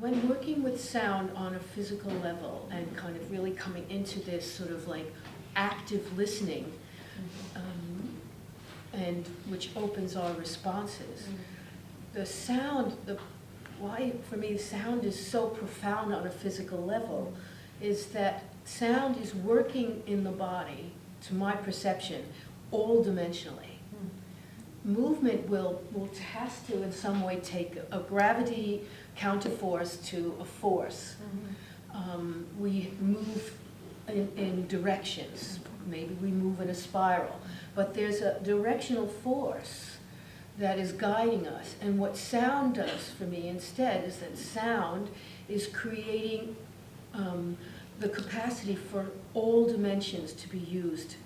when working with sound on a physical level and kind of really coming into this sort of like active listening, and which opens our responses, the sound, why for me sound is so profound on a physical level is that sound is working in the body, to my perception, all dimensionally. Movement will has to in some way take a gravity counterforce to a force. We move in directions. Maybe we move in a spiral. But there's a directional force that is guiding us. And what sound does for me instead is that sound is creating the capacity for all dimensions to be used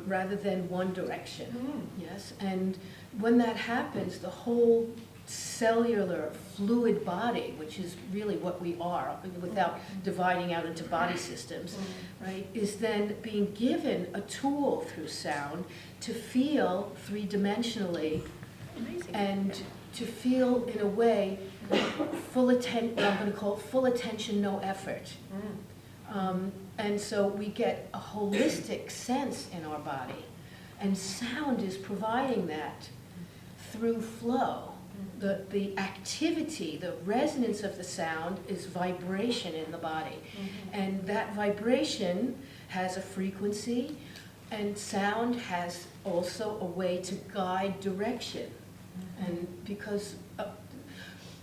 rather than one direction. Yes, and when that happens, the whole cellular fluid body, which is really what we are, without dividing out into body systems, right, is then being given a tool through sound to feel three-dimensionally. Amazing. And to feel in a way full attention. I'm going to call it full attention, no effort. And so we get a holistic sense in our body, and sound is providing that through flow. The activity, the resonance of the sound is vibration in the body. And that vibration has a frequency, and sound has also a way to guide direction. And because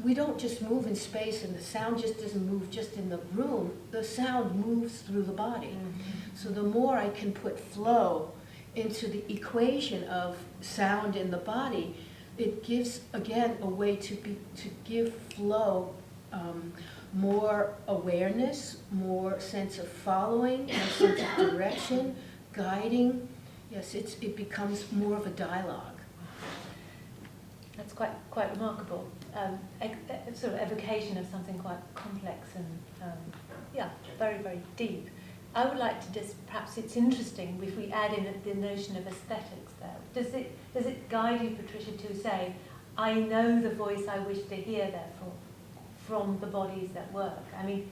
we don't just move in space, and the sound just doesn't move just in the room, the sound moves through the body. So the more I can put flow into the equation of sound in the body, it gives, again, a way to give flow more awareness, more sense of following, more sense of direction, guiding. Yes, it becomes more of a dialogue. That's quite remarkable. Sort of evocation of something quite complex and yeah, very, very deep. I would like to just, perhaps it's interesting if we add in the notion of aesthetics there. Does it guide you, Patricia, to say, I know the voice I wish to hear, therefore, from the bodies that work? I mean,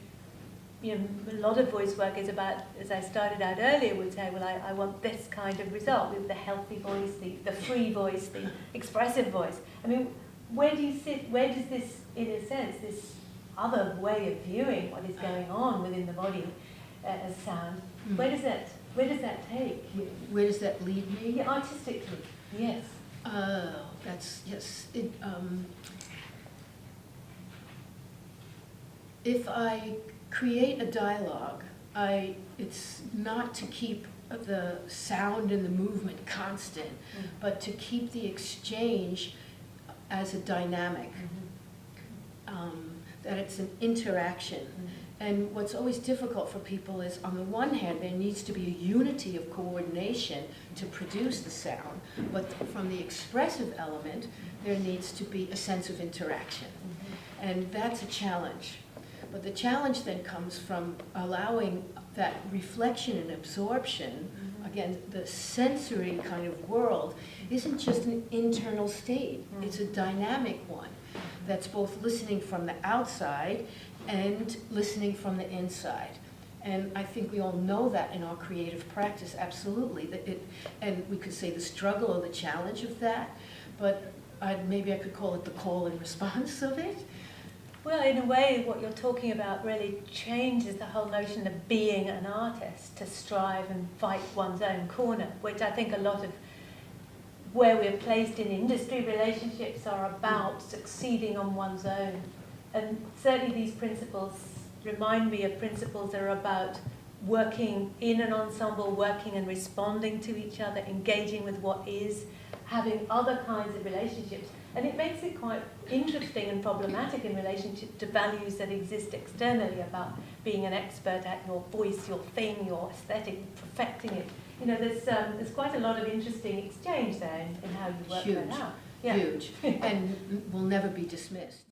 you know, a lot of voice work is about, as I started out earlier, would say, well, I want this kind of result with the healthy voice, the free voice, the expressive voice. I mean, where do you sit, where does this, in a sense, this other way of viewing what is going on within the body as sound, where does that take you? Where does that lead me? Yeah, artistically, yes. That's, yes. If I create a dialogue, it's not to keep the sound and the movement constant, but to keep the exchange as a dynamic, that it's an interaction. And what's always difficult for people is, on the one hand, there needs to be a unity of coordination to produce the sound, but from the expressive element, there needs to be a sense of interaction. And that's a challenge. But the challenge then comes from allowing that reflection and absorption. Again, the sensory kind of world isn't just an internal state, it's a dynamic one that's both listening from the outside and listening from the inside. And I think we all know that in our creative practice, absolutely. And we could say the struggle or the challenge of that, but maybe I could call it the call and response of it. Well, in a way, what you're talking about really changes the whole notion of being an artist, to strive and fight one's own corner, which I think a lot of where we're placed in industry relationships are about succeeding on one's own. And certainly these principles remind me of principles that are about working in an ensemble, working and responding to each other, engaging with what is, having other kinds of relationships. And it makes it quite interesting and problematic in relationship to values that exist externally about being an expert at your voice, your thing, your aesthetic, perfecting it. You know, there's quite a lot of interesting exchange there in how you work that out. Yeah. Huge, and will never be dismissed.